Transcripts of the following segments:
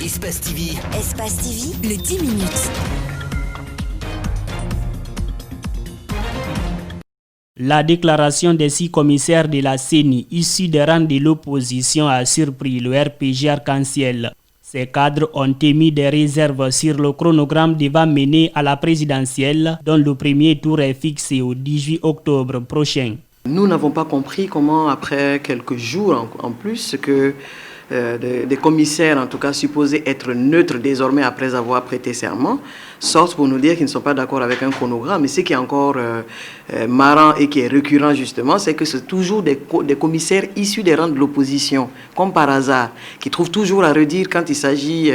Espace TV. Espace TV, les 10 minutes. La déclaration des 6 commissaires de la CENI issus des rangs de l'opposition a surpris le RPG Arc-en-Ciel. Ces cadres ont émis des réserves sur le chronogramme devant mener à la présidentielle, dont le premier tour est fixé au 18 octobre prochain. Nous n'avons pas compris comment, après quelques jours en plus, que des commissaires, en tout cas supposés être neutres désormais après avoir prêté serment, sortent pour nous dire qu'ils ne sont pas d'accord avec un chronogramme. Mais ce qui est encore marrant et qui est récurrent justement, c'est que c'est toujours des commissaires issus des rangs de l'opposition, comme par hasard, qui trouvent toujours à redire quand il s'agit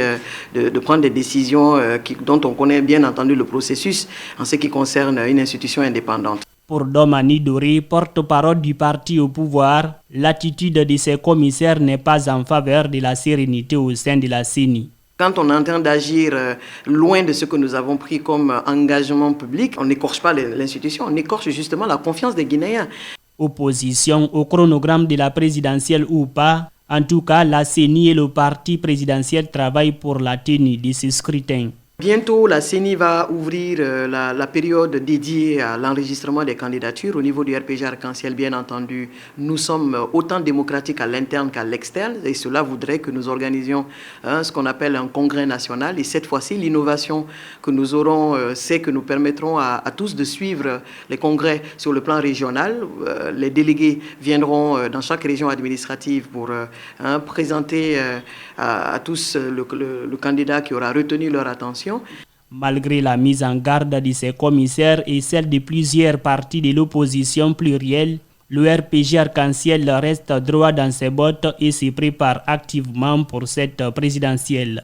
de prendre des décisions dont on connaît bien entendu le processus en ce qui concerne une institution indépendante. Pour Domani Doré, porte-parole du parti au pouvoir, l'attitude de ces commissaires n'est pas en faveur de la sérénité au sein de la CENI. Quand on est en train d'agir loin de ce que nous avons pris comme engagement public, on n'écorche pas l'institution, on écorche justement la confiance des Guinéens. Opposition au chronogramme de la présidentielle ou pas, en tout cas, la CENI et le parti présidentiel travaillent pour la tenue de ce scrutin. Bientôt, la CENI va ouvrir la période dédiée à l'enregistrement des candidatures au niveau du RPG Arc-en-Ciel. Bien entendu, nous sommes autant démocratiques à l'interne qu'à l'externe et cela voudrait que nous organisions ce qu'on appelle un congrès national. Et cette fois-ci, l'innovation que nous aurons, c'est que nous permettrons à tous de suivre les congrès sur le plan régional. Les délégués viendront dans chaque région administrative pour présenter à tous le candidat qui aura retenu leur attention. Malgré la mise en garde de ces commissaires et celle de plusieurs partis de l'opposition plurielle, le RPG Arc-en-Ciel reste droit dans ses bottes et se prépare activement pour cette présidentielle.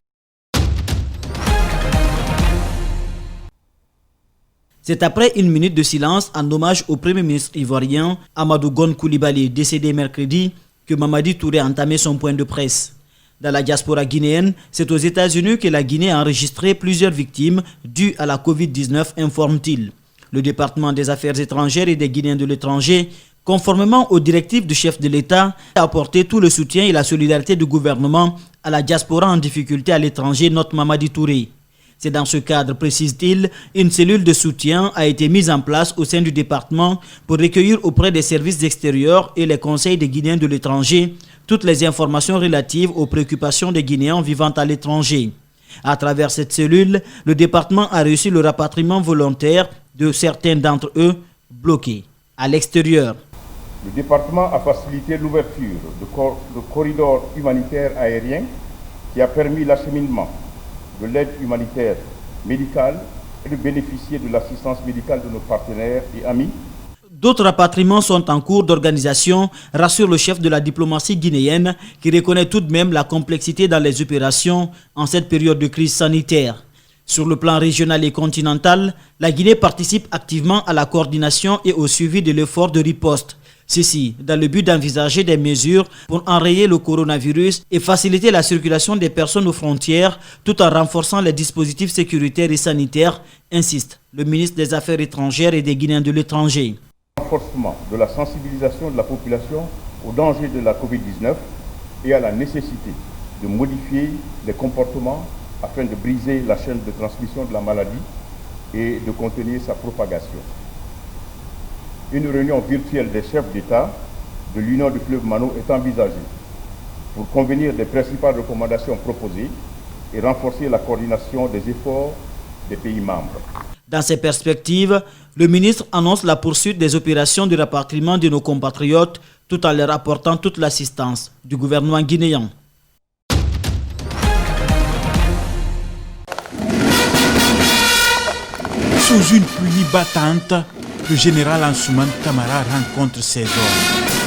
C'est après une minute de silence en hommage au Premier ministre ivoirien Amadou Gon Coulibaly, décédé mercredi, que Mamadi Touré a entamé son point de presse. Dans la diaspora guinéenne, c'est aux États-Unis que la Guinée a enregistré plusieurs victimes dues à la Covid-19, informe-t-il. Le département des Affaires étrangères et des Guinéens de l'étranger, conformément aux directives du chef de l'État, a apporté tout le soutien et la solidarité du gouvernement à la diaspora en difficulté à l'étranger, note Mamadi Touré. C'est dans ce cadre, précise-t-il, une cellule de soutien a été mise en place au sein du département pour recueillir auprès des services extérieurs et les conseils des Guinéens de l'étranger toutes les informations relatives aux préoccupations des Guinéens vivant à l'étranger. À travers cette cellule, le département a réussi le rapatriement volontaire de certains d'entre eux bloqués à l'extérieur. Le département a facilité l'ouverture de corridors humanitaires aériens qui a permis l'acheminement de l'aide humanitaire médicale et de bénéficier de l'assistance médicale de nos partenaires et amis. D'autres rapatriements sont en cours d'organisation, rassure le chef de la diplomatie guinéenne qui reconnaît tout de même la complexité dans les opérations en cette période de crise sanitaire. Sur le plan régional et continental, la Guinée participe activement à la coordination et au suivi de l'effort de riposte. Ceci dans le but d'envisager des mesures pour enrayer le coronavirus et faciliter la circulation des personnes aux frontières tout en renforçant les dispositifs sécuritaires et sanitaires, insiste le ministre des Affaires étrangères et des Guinéens de l'étranger. Renforcement de la sensibilisation de la population aux dangers de la Covid-19 et à la nécessité de modifier les comportements afin de briser la chaîne de transmission de la maladie et de contenir sa propagation. Une réunion virtuelle des chefs d'État de l'Union du fleuve Mano est envisagée pour convenir des principales recommandations proposées et renforcer la coordination des efforts des pays membres. Dans ces perspectives, le ministre annonce la poursuite des opérations de rapatriement de nos compatriotes tout en leur apportant toute l'assistance du gouvernement guinéen. Sous une pluie battante, le général Ansoumane Camara rencontre ses hommes.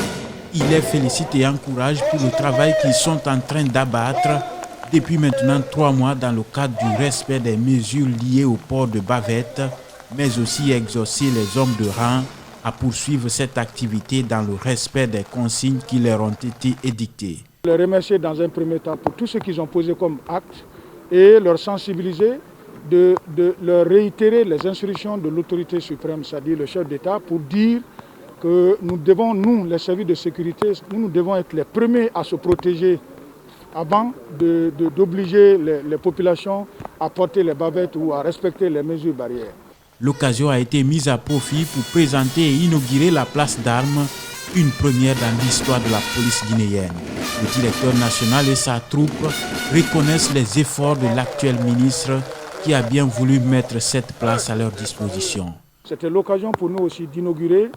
Il les félicite et encourage pour le travail qu'ils sont en train d'abattre depuis maintenant 3 mois dans le cadre du respect des mesures liées au port de bavette, mais aussi exhorter les hommes de rang à poursuivre cette activité dans le respect des consignes qui leur ont été édictées. Je les remercier dans un premier temps pour tout ce qu'ils ont posé comme acte et leur sensibiliser, de leur réitérer les instructions de l'autorité suprême, c'est-à-dire le chef d'État, pour dire que nous devons, nous, les services de sécurité, nous devons être les premiers à se protéger avant d'obliger les populations à porter les bavettes ou à respecter les mesures barrières. L'occasion a été mise à profit pour présenter et inaugurer la place d'armes, une première dans l'histoire de la police guinéenne. Le directeur national et sa troupe reconnaissent les efforts de l'actuel ministre qui a bien voulu mettre cette place à leur disposition. C'était l'occasion pour nous aussi d'inaugurer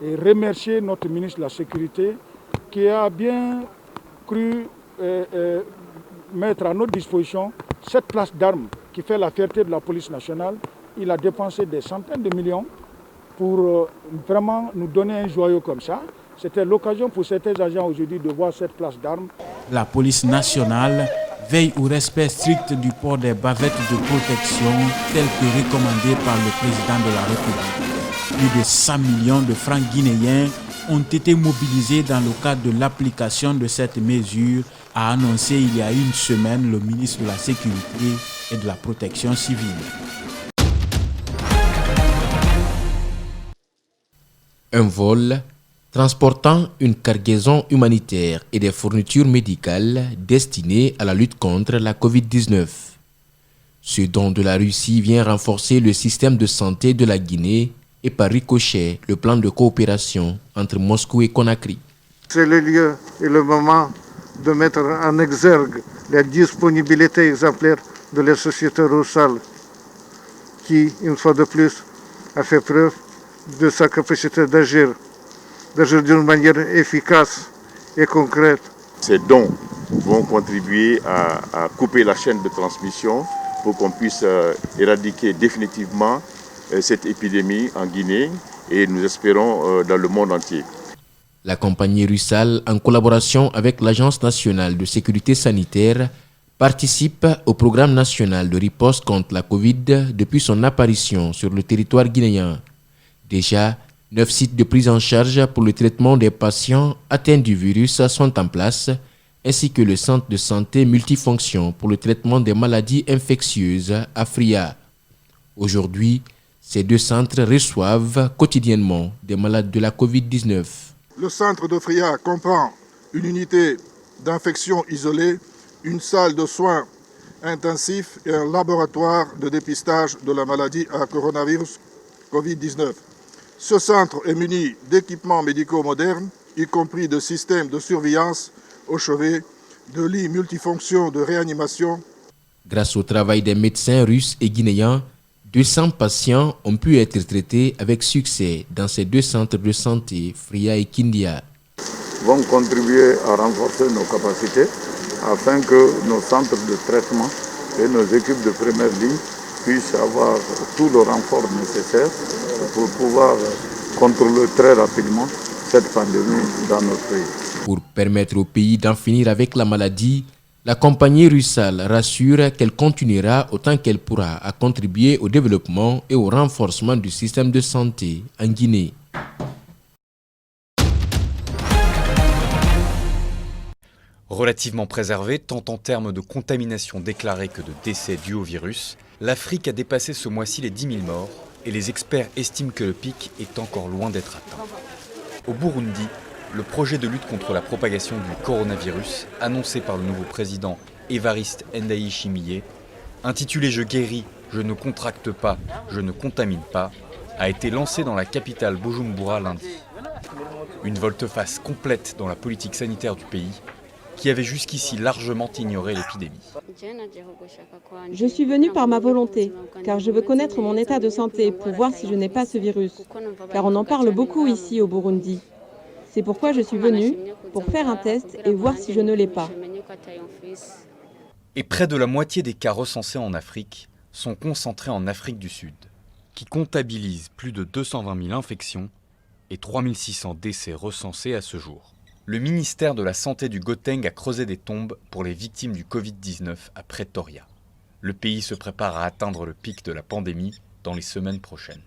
et remercier notre ministre de la Sécurité qui a bien cru mettre à notre disposition cette place d'armes qui fait la fierté de la police nationale. Il a dépensé des centaines de millions pour vraiment nous donner un joyau comme ça. C'était l'occasion pour certains agents aujourd'hui de voir cette place d'armes. La police nationale veille au respect strict du port des bavettes de protection tel que recommandé par le président de la République. Plus de 100 millions de francs guinéens ont été mobilisés dans le cadre de l'application de cette mesure, a annoncé il y a une semaine le ministre de la Sécurité et de la Protection civile. Un vol transportant une cargaison humanitaire et des fournitures médicales destinées à la lutte contre la Covid-19. Ce don de la Russie vient renforcer le système de santé de la Guinée et par ricochet le plan de coopération entre Moscou et Conakry. C'est le lieu et le moment de mettre en exergue la disponibilité exemplaire de la société russale qui, une fois de plus, a fait preuve de sa capacité d'agir d'une manière efficace et concrète. Ces dons vont contribuer à couper la chaîne de transmission pour qu'on puisse éradiquer définitivement cette épidémie en Guinée et nous espérons dans le monde entier. La compagnie Russal, en collaboration avec l'Agence nationale de sécurité sanitaire, participe au programme national de riposte contre la Covid depuis son apparition sur le territoire guinéen. Déjà, 9 sites de prise en charge pour le traitement des patients atteints du virus sont en place, ainsi que le centre de santé multifonction pour le traitement des maladies infectieuses à Fria. Aujourd'hui, ces 2 centres reçoivent quotidiennement des malades de la Covid-19. Le centre de Fria comprend une unité d'infection isolée, une salle de soins intensifs et un laboratoire de dépistage de la maladie à coronavirus Covid-19. Ce centre est muni d'équipements médicaux modernes, y compris de systèmes de surveillance au chevet, de lits multifonctions de réanimation. Grâce au travail des médecins russes et guinéens, 200 patients ont pu être traités avec succès dans ces 2 centres de santé, Fria et Kindia. Vont contribuer à renforcer nos capacités afin que nos centres de traitement et nos équipes de première ligne puissent avoir tout le renfort nécessaire pour pouvoir contrôler très rapidement cette pandémie dans notre pays. Pour permettre au pays d'en finir avec la maladie, la compagnie Russal rassure qu'elle continuera autant qu'elle pourra à contribuer au développement et au renforcement du système de santé en Guinée. Relativement préservée tant en termes de contamination déclarée que de décès dus au virus, l'Afrique a dépassé ce mois-ci les 10 000 morts et les experts estiment que le pic est encore loin d'être atteint. Au Burundi, le projet de lutte contre la propagation du coronavirus, annoncé par le nouveau président Evariste Ndayishimiye, intitulé « Je guéris, je ne contracte pas, je ne contamine pas », a été lancé dans la capitale Bujumbura lundi. Une volte-face complète dans la politique sanitaire du pays, qui avait jusqu'ici largement ignoré l'épidémie. Je suis venue par ma volonté, car je veux connaître mon état de santé pour voir si je n'ai pas ce virus, car on en parle beaucoup ici au Burundi. C'est pourquoi je suis venue, pour faire un test et voir si je ne l'ai pas. Et près de la moitié des cas recensés en Afrique sont concentrés en Afrique du Sud, qui comptabilise plus de 220 000 infections et 3 600 décès recensés à ce jour. Le ministère de la Santé du Gauteng a creusé des tombes pour les victimes du Covid-19 à Pretoria. Le pays se prépare à atteindre le pic de la pandémie dans les semaines prochaines.